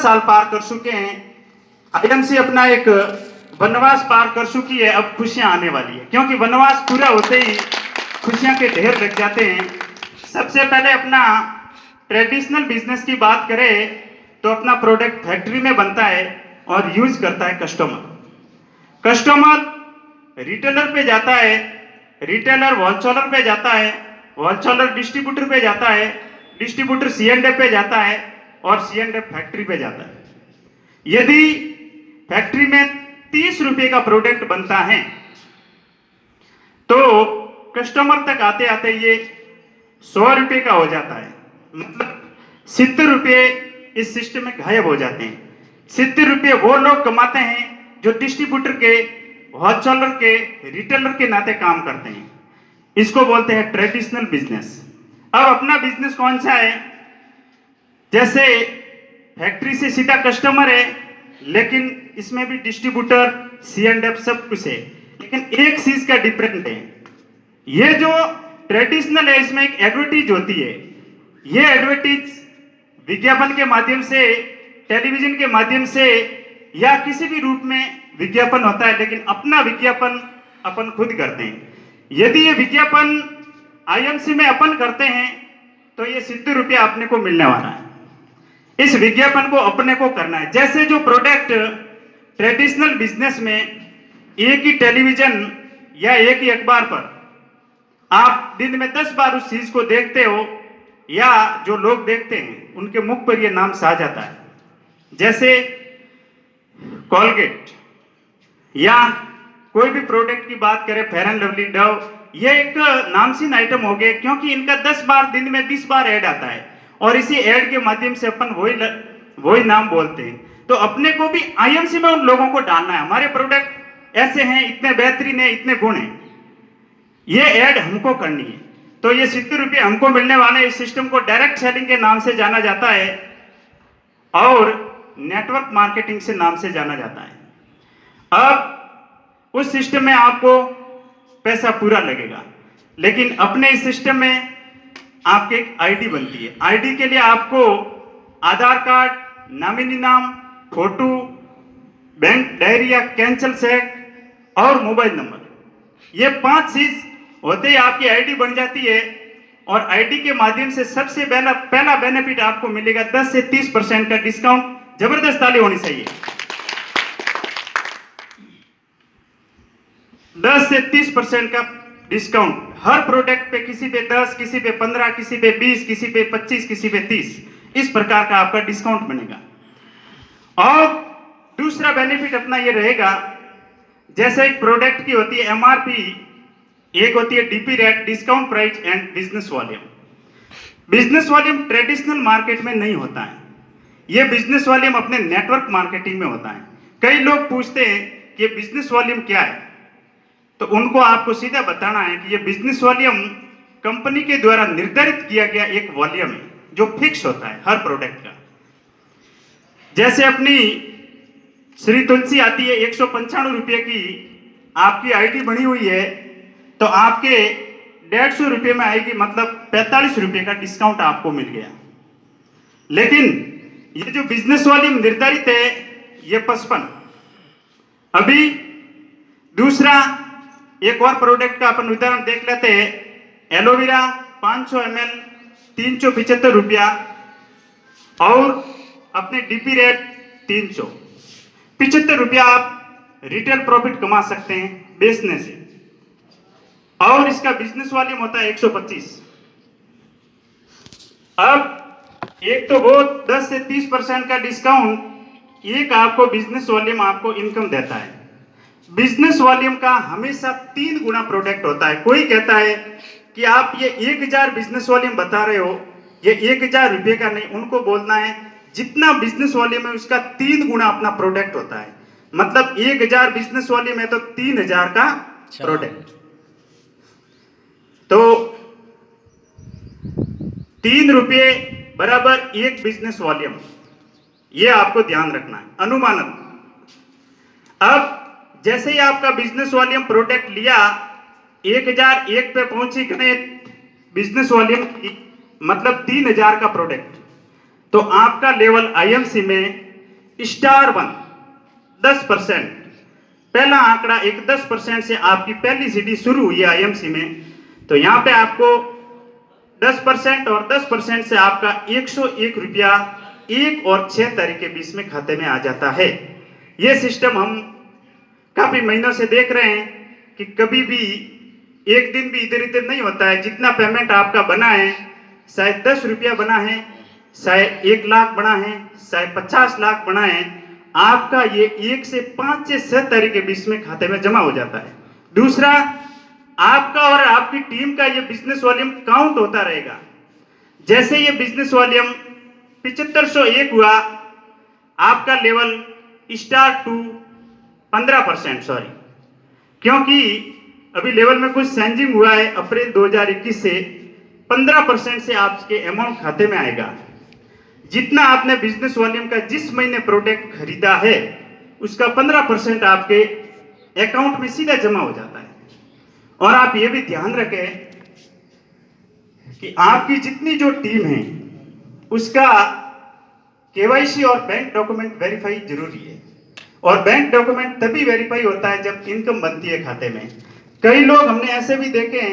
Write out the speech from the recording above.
साल पार कर चुके हैं। आईएमसी अपना एक वनवास पार कर चुकी है, अब खुशियां आने वाली है, क्योंकि वनवास पूरा होते ही खुशियां के ढेर लग जाते हैं। सबसे पहले अपना ट्रेडिशनल बिजनेस की बात करें तो अपना प्रोडक्ट फैक्ट्री में बनता है और यूज करता है कस्टमर। कस्टमर रिटेलर पे जाता है, रिटेलर होलसेलर पे जाता है, होलसेलर डिस्ट्रीब्यूटर पे जाता है, डिस्ट्रीब्यूटर सीएनडे पे जाता है और सीएनडे फैक्ट्री पे जाता है। यदि फैक्ट्री में 30 रुपए का प्रोडक्ट बनता है तो कस्टमर तक आते आते ये 100 रुपए का हो जाता है, मतलब 70 रुपए इस सिस्टम में गायब हो जाते हैं। 70 रुपए वो लोग कमाते हैं जो डिस्ट्रीब्यूटर के, होलसेलर के, रिटेलर के नाते काम करते हैं। इसको बोलते हैं ट्रेडिशनल बिजनेस। अब अपना बिजनेस कौन सा है? जैसे फैक्ट्री से सीधा कस्टमर है, लेकिन इसमें भी डिस्ट्रीब्यूटर, सीएनडएफ सब कुछ है, लेकिन एक चीज का डिफरेंट है। ये जो ट्रेडिशनल है इसमें एक एडवर्टीज होती है। ये एडवर्टीज विज्ञापन के माध्यम से, टेलीविजन के माध्यम से या किसी भी रूप में विज्ञापन होता है, लेकिन अपना विज्ञापन अपन खुद करते हैं। यदि ये विज्ञापन आईएमसी में अपन करते हैं तो ये 70 रुपया अपने को मिलने वाला है। इस विज्ञापन को अपने को करना है। जैसे जो प्रोडक्ट ट्रेडिशनल बिजनेस में एक ही टेलीविजन या एक ही अखबार पर आप दिन में 10 बार उस चीज को देखते हो, या जो लोग देखते हैं उनके मुख पर यह नाम सा जाता है, जैसे कॉलगेट या कोई भी प्रोडक्ट की बात करें, फेयर एंड लवली, डव, ये एक नामचीन आइटम हो गए, क्योंकि इनका 10 बार दिन में 20 बार ऐड आता है और इसी ऐड के माध्यम से अपन वही नाम बोलते हैं। तो अपने को भी आईएमसी में उन लोगों को डालना है, हमारे प्रोडक्ट ऐसे हैं, इतने बेहतरीन है, इतने गुण हैं, ये ऐड हमको करनी है। तो ये 70 रुपये हमको मिलने वाले। इस सिस्टम को डायरेक्ट सेलिंग के नाम से जाना जाता है और नेटवर्क मार्केटिंग से नाम से जाना जाता है। अब उस सिस्टम में आपको पैसा पूरा लगेगा, लेकिन अपने इस सिस्टम में आपकी एक आईडी बनती है। आईडी के लिए आपको आधार कार्ड, नॉमिनी नाम, फोटो, बैंक डायरी या कैंसल चेक और मोबाइल नंबर, ये 5 चीज होते ही आपकी आईडी बन जाती है। और आईडी के माध्यम से सबसे पहला बेनिफिट आपको मिलेगा 10 से 30% का डिस्काउंट। जबरदस्त ताली होनी चाहिए। 10 से 30% का डिस्काउंट हर प्रोडक्ट पे, किसी पे 10, किसी पे 15, किसी पे 20, किसी पे 25, किसी पे 30, इस प्रकार का आपका डिस्काउंट बनेगा। और दूसरा बेनिफिट अपना ये रहेगा, जैसे एक प्रोडक्ट की होती है एमआरपी, एक होती है DP rate, discount price and business volume. Business volume traditional market में नहीं होता है, ये बिजनेस वॉल्यूम अपने नेटवर्क मार्केटिंग में होता है। कई लोग पूछते हैं कि बिजनेस वॉल्यूम क्या है, तो उनको आपको सीधा बताना है कि ये बिजनेस वॉल्यूम कंपनी के द्वारा निर्धारित किया गया एक वॉल्यूम है जो फिक्स होता है हर प्रोडक्ट का। जैसे अपनी श्री तुलसी आती है 195 रुपये की, आपकी आईडी बनी हुई है तो आपके 150 रुपये में आएगी, मतलब 45 रुपये का डिस्काउंट आपको मिल गया। लेकिन ये जो बिजनेस वॉल्यूम निर्धारित है ये 55। अभी दूसरा एक और प्रोडक्ट का अपन उदाहरण देख लेते हैं। एलोवेरा 500 ml 375 रुपया और अपने डीपी रेट 375 रुपया आप रिटेल प्रॉफिट कमा सकते हैं बेचने से, और इसका बिजनेस वॉल्यूम होता है 125। अब एक तो वो 10 से 30% का डिस्काउंट, एक आपको बिजनेस वॉल्यूम आपको इनकम देता है। बिजनेस वॉल्यूम का हमेशा 3 गुना प्रोडक्ट होता है। कोई कहता है कि आप ये 1000 बिजनेस वॉल्यूम बता रहे हो, ये 1000 रुपये का नहीं, उनको बोलना है जितना बिजनेस वॉल्यूम है उसका 3 गुना अपना प्रोडक्ट होता है। मतलब 1000 बिजनेस वॉल्यूम है तो 3000 का प्रोडक्ट। तो 3 रुपये बराबर 1 बिजनेस वॉल्यूम, ये आपको ध्यान रखना है अनुमानन। अब जैसे ही आपका बिजनेस वॉल्यूम प्रोडक्ट लिया 1001 पे पहुंची कितने बिजनेस वॉल्यूम, मतलब 3000 का प्रोडक्ट, तो आपका लेवल आईएमसी में स्टार 1 10%, पहला आंकड़ा एक 10% से आपकी पहली सीढ़ी शुरू हुई है आईएमसी में, तो यहाँ पे आपको 10% और 10% से आपका 101 रुपया 1 और 6 तारीख के बीच में खाते में आ जाता है। ये सिस्टम हम काफी महीनों से देख रहे हैं कि कभी भी एक दिन भी इधर उधर नहीं होता है। जितना पेमेंट आपका बना है, शायद 10 रुपया बना है, शायद 1 लाख बना है, शायद 50 लाख बना है, आपका ये 1 से 5 से 6 तारीख के बीच में खाते में जमा हो जाता है। दूसरा, आपका और आपकी टीम का ये बिजनेस वॉल्यूम काउंट होता रहेगा। जैसे ये बिजनेस वॉल्यूम 7501 हुआ, आपका लेवल स्टार 2 15%, सॉरी, क्योंकि अभी लेवल में कुछ चेंजिंग हुआ है अप्रैल 2021 से, 15% से आपके अमाउंट खाते में आएगा। जितना आपने बिजनेस वॉल्यूम का जिस महीने प्रोडक्ट खरीदा है, उसका 15% आपके अकाउंट में सीधा जमा हो जाता है। और आप ये भी ध्यान रखें कि आपकी जितनी जो टीम है, उसका केवाईसी और बैंक डॉक्यूमेंट वेरीफाई जरूरी है। और बैंक डॉक्यूमेंट तभी वेरीफाई होता है जब इनकम बनती है खाते में। कई लोग हमने ऐसे भी देखे हैं